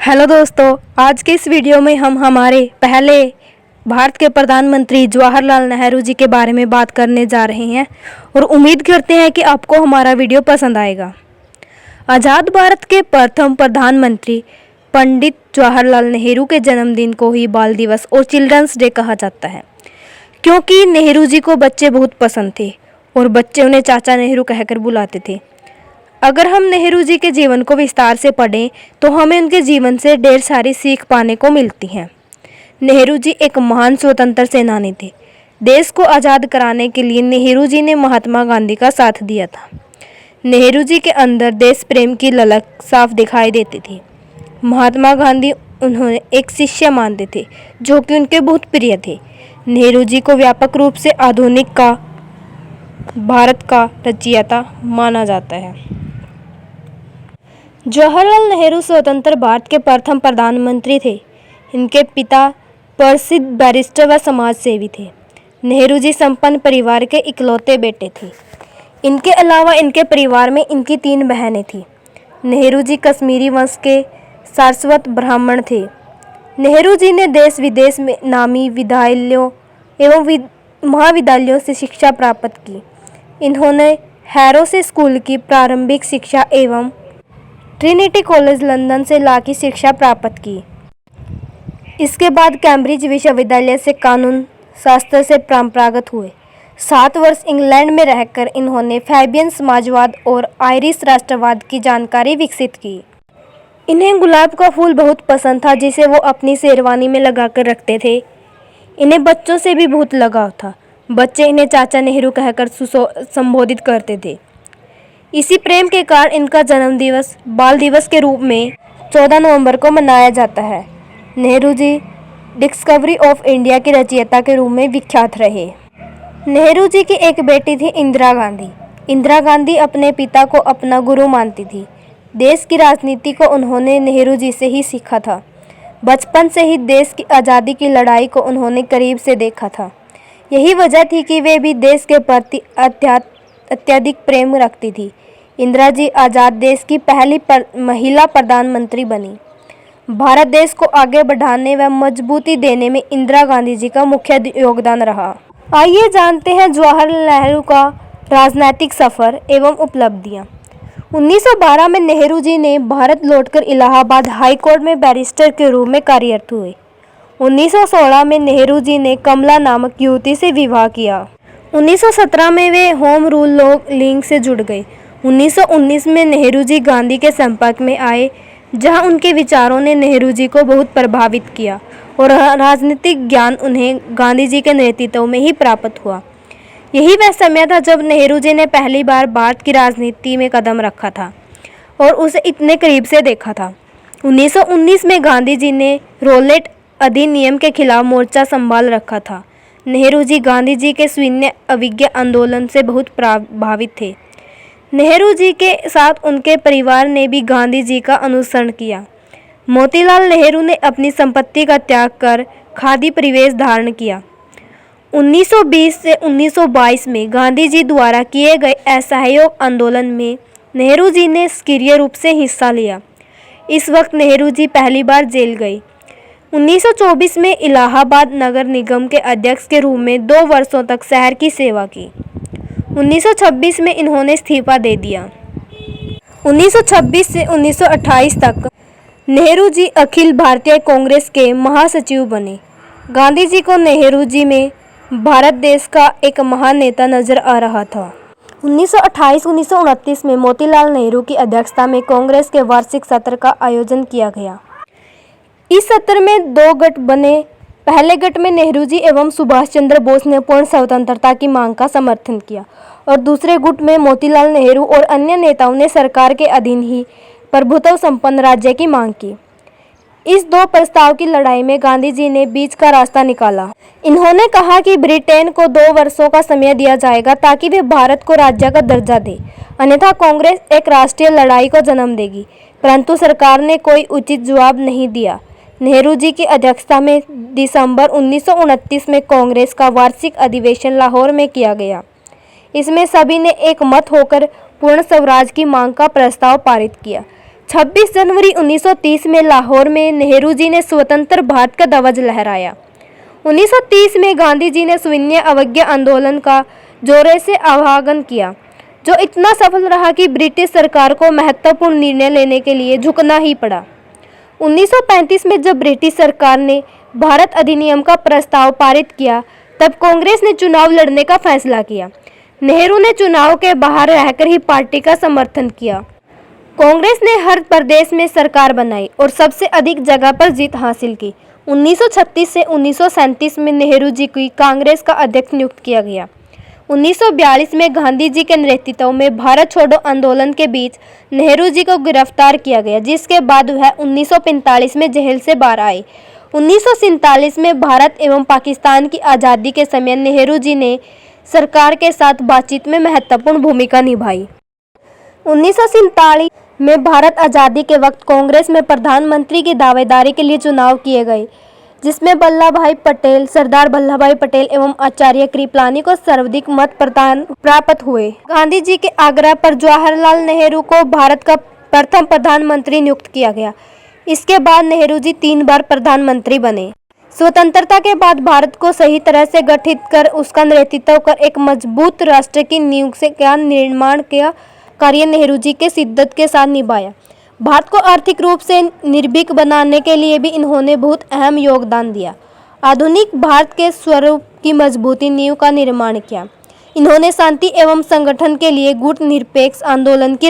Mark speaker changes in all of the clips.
Speaker 1: Hello दोस्तों, आज के इस वीडियो में हम हमारे पहले भारत के प्रधानमंत्री जवाहरलाल नेहरू जी के बारे में बात करने जा रहे हैं और उम्मीद करते हैं कि आपको हमारा वीडियो पसंद आएगा। आज़ाद भारत के प्रथम प्रधानमंत्री पंडित जवाहरलाल नेहरू के जन्मदिन को ही बाल दिवस और चिल्ड्रंस डे कहा जाता है, क्योंकि नेहरू जी को बच्चे बहुत पसंद थे और बच्चे उन्हें चाचा नेहरू कहकर बुलाते थे। अगर हम नेहरू जी के जीवन को विस्तार से पढ़ें तो हमें उनके जीवन से ढेर सारी सीख पाने को मिलती हैं। नेहरू जी एक महान स्वतंत्र सेनानी थे। देश को आज़ाद कराने के लिए नेहरू जी ने महात्मा गांधी का साथ दिया था। नेहरू जी के अंदर देश प्रेम की ललक साफ दिखाई देती थी। महात्मा गांधी उन्हें एक शिष्य मानते थे जो कि उनके बहुत प्रिय थे। नेहरू जी को व्यापक रूप से आधुनिक का भारत का रचयिता माना जाता है। जवाहरलाल नेहरू स्वतंत्र भारत के प्रथम प्रधानमंत्री थे। इनके पिता प्रसिद्ध बैरिस्टर व समाज सेवी थे। नेहरू जी संपन्न परिवार के इकलौते बेटे थे। इनके अलावा इनके परिवार में इनकी 3 बहनें थीं। नेहरू जी कश्मीरी वंश के सारस्वत ब्राह्मण थे। नेहरू जी ने देश विदेश में नामी विद्यालयों एवं महाविद्यालयों से शिक्षा प्राप्त की। इन्होंने हैरो से स्कूल की प्रारंभिक शिक्षा एवं ट्रिनिटी कॉलेज लंदन से लॉ की शिक्षा प्राप्त की। इसके बाद कैम्ब्रिज विश्वविद्यालय से कानून शास्त्र से परंपरागत हुए। 7 वर्ष इंग्लैंड में रहकर इन्होंने फैबियन समाजवाद और आयरिश राष्ट्रवाद की जानकारी विकसित की। इन्हें गुलाब का फूल बहुत पसंद था, जिसे वो अपनी शेरवानी में लगाकर रखते थे। इन्हें बच्चों से भी बहुत लगाव था। बच्चे इन्हें चाचा नेहरू कहकर संबोधित करते थे। इसी प्रेम के कारण इनका जन्म दिवस बाल दिवस के रूप में 14 नवंबर को मनाया जाता है। Nehru ji discovery of India के रचयिता के रूप में विख्यात रहे। नेहरू जी की एक बेटी थी इंदिरा गांधी। इंदिरा गांधी अपने पिता को अपना गुरु मानती थी। देश की राजनीति को उन्होंने नेहरू जी से ही सीखा था। बचपन से ही देश की आज़ादी की लड़ाई को उन्होंने करीब से देखा था। यही वजह थी कि वे भी देश के प्रति अत्यधिक प्रेम रखती थी। इंदिरा जी आज़ाद देश की पहली महिला प्रधानमंत्री बनी। भारत देश को आगे बढ़ाने व मजबूती देने में इंदिरा गांधी जी का मुख्य योगदान रहा। आइए जानते हैं जवाहरलाल नेहरू का राजनीतिक सफ़र एवं उपलब्धियां। 1912 में नेहरू जी ने भारत लौटकर इलाहाबाद हाई कोर्ट में बैरिस्टर के रूप में कार्यरत हुए। 1916 में नेहरू जी ने कमला नामक युवती से विवाह किया। 1917 में वे होम रूल लीग से जुड़ गए। 1919 में नेहरू जी गांधी के संपर्क में आए, जहां उनके विचारों ने नेहरू जी को बहुत प्रभावित किया और राजनीतिक ज्ञान उन्हें गांधी जी के नेतृत्व में ही प्राप्त हुआ। यही वह समय था जब नेहरू जी ने पहली बार भारत की राजनीति में कदम रखा था और उसे इतने करीब से देखा था। 1919 में गांधी जी ने रॉलेट अधिनियम के खिलाफ मोर्चा संभाल रखा था। नेहरू जी गांधी जी के सविनय अवज्ञा आंदोलन से बहुत प्रभावित थे। नेहरू जी के साथ उनके परिवार ने भी गांधी जी का अनुसरण किया। मोतीलाल नेहरू ने अपनी संपत्ति का त्याग कर खादी परिवेश धारण किया। 1920 से 1922 में गांधी जी द्वारा किए गए असहयोग आंदोलन में नेहरू जी ने सक्रिय रूप से हिस्सा लिया। इस वक्त नेहरू जी पहली बार जेल गए। 1924 में इलाहाबाद नगर निगम के अध्यक्ष के रूप में 2 वर्षों तक शहर की सेवा की। 1926 में इन्होंने इस्तीफा दे दिया। 1926 से 1928 तक नेहरू जी अखिल भारतीय कांग्रेस के महासचिव बने। गांधी जी को नेहरू जी में भारत देश का एक महान नेता नजर आ रहा था। 1928-1929 में मोतीलाल नेहरू की अध्यक्षता में कांग्रेस के वार्षिक सत्र का आयोजन किया गया। इस सत्र में 2 गठ बने। पहले गठ में नेहरू जी एवं सुभाष चंद्र बोस ने पूर्ण स्वतंत्रता की मांग का समर्थन किया और दूसरे गुट में मोतीलाल नेहरू और अन्य नेताओं ने सरकार के अधीन ही प्रभुत्व संपन्न राज्य की मांग की। इस 2 प्रस्ताव की लड़ाई में गांधी जी ने बीच का रास्ता निकाला। इन्होंने कहा कि ब्रिटेन को 2 वर्षों का समय दिया जाएगा ताकि वे भारत को राज्य का दर्जा दे, अन्यथा कांग्रेस एक राष्ट्रीय लड़ाई को जन्म देगी। परंतु सरकार ने कोई उचित जवाब नहीं दिया। नेहरू जी की अध्यक्षता में दिसंबर 1929 में कांग्रेस का वार्षिक अधिवेशन लाहौर में किया गया। इसमें सभी ने एक मत होकर पूर्ण स्वराज की मांग का प्रस्ताव पारित किया। 26 जनवरी 1930 में लाहौर में नेहरू जी ने स्वतंत्र भारत का ध्वज लहराया। 1930 में गांधी जी ने सविनय अवज्ञा आंदोलन का जोरे से आह्वान किया, जो इतना सफल रहा कि ब्रिटिश सरकार को महत्वपूर्ण निर्णय लेने के लिए झुकना ही पड़ा। 1935 में जब ब्रिटिश सरकार ने भारत अधिनियम का प्रस्ताव पारित किया, तब कांग्रेस ने चुनाव लड़ने का फैसला किया। नेहरू ने चुनाव के बाहर रहकर ही पार्टी का समर्थन किया। कांग्रेस ने हर प्रदेश में सरकार बनाई और सबसे अधिक जगह पर जीत हासिल की। 1936 से 1937 में नेहरू जी को कांग्रेस का अध्यक्ष नियुक्त किया गया। 1942 में गांधी जी के नेतृत्व में भारत छोड़ो आंदोलन के बीच नेहरू जी को गिरफ्तार किया गया, जिसके बाद वह 1945 में जेल से बाहर आए। 1947 में भारत एवं पाकिस्तान की आज़ादी के समय नेहरू जी ने सरकार के साथ बातचीत में महत्वपूर्ण भूमिका निभाई। 1947 में भारत आज़ादी के वक्त कांग्रेस में प्रधानमंत्री की दावेदारी के लिए चुनाव किए गए, जिसमें सरदार वल्लभ भाई पटेल एवं आचार्य कृपलानी को सर्वाधिक मत प्राप्त हुए। गांधी जी के आग्रह पर जवाहरलाल नेहरू को भारत का प्रथम प्रधानमंत्री नियुक्त किया गया। इसके बाद नेहरू जी 3 बार प्रधानमंत्री बने। स्वतंत्रता के बाद भारत को सही तरह से गठित कर उसका नेतृत्व कर एक मजबूत राष्ट्र की नींव का निर्माण किया कार्य नेहरू जी के शिद्दत के साथ निभाया। भारत को आर्थिक रूप से निर्भीक बनाने के लिए भी इन्होंने बहुत अहम योगदान दिया। आधुनिक भारत के स्वरूप की मजबूती नींव का निर्माण किया। इन्होंने शांति एवं संगठन के लिए गुट निरपेक्ष आंदोलन की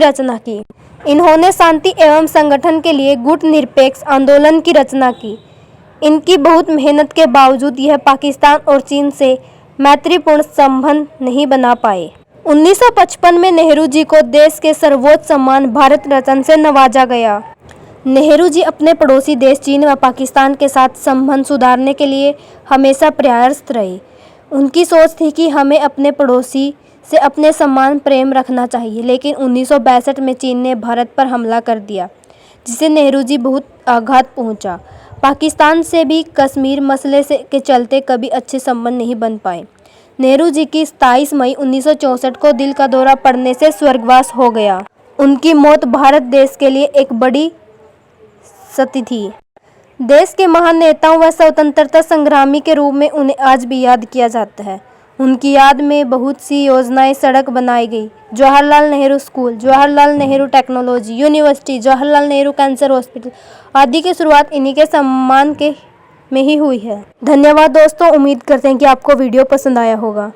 Speaker 1: रचना की। इनकी बहुत मेहनत के बावजूद यह पाकिस्तान और चीन से मैत्रीपूर्ण संबंध नहीं बना पाए। 1955 में नेहरू जी को देश के सर्वोच्च सम्मान भारत रत्न से नवाजा गया। नेहरू जी अपने पड़ोसी देश चीन व पाकिस्तान के साथ संबंध सुधारने के लिए हमेशा प्रयासरत रहे। उनकी सोच थी कि हमें अपने पड़ोसी से अपने समान प्रेम रखना चाहिए, लेकिन 1962 में चीन ने भारत पर हमला कर दिया, जिससे नेहरू जी बहुत आघात पहुंचा। पाकिस्तान से भी कश्मीर मसले के चलते कभी अच्छे संबंध नहीं बन पाए। नेहरू जी की 27 मई 1964 को दिल का दौरा पड़ने से स्वर्गवास हो गया। उनकी मौत भारत देश के लिए एक बड़ी क्षति थी। देश के महान नेताओं व स्वतंत्रता संग्रामी के रूप में उन्हें आज भी याद किया जाता है। उनकी याद में बहुत सी योजनाएं, सड़क बनाई गई। Jawaharlal Nehru school, Jawaharlal Nehru technology university, Jawaharlal Nehru cancer hospital आदि की शुरुआत इन्हीं के सम्मान में ही हुई है। धन्यवाद दोस्तों, उम्मीद करते हैं कि आपको वीडियो पसंद आया होगा।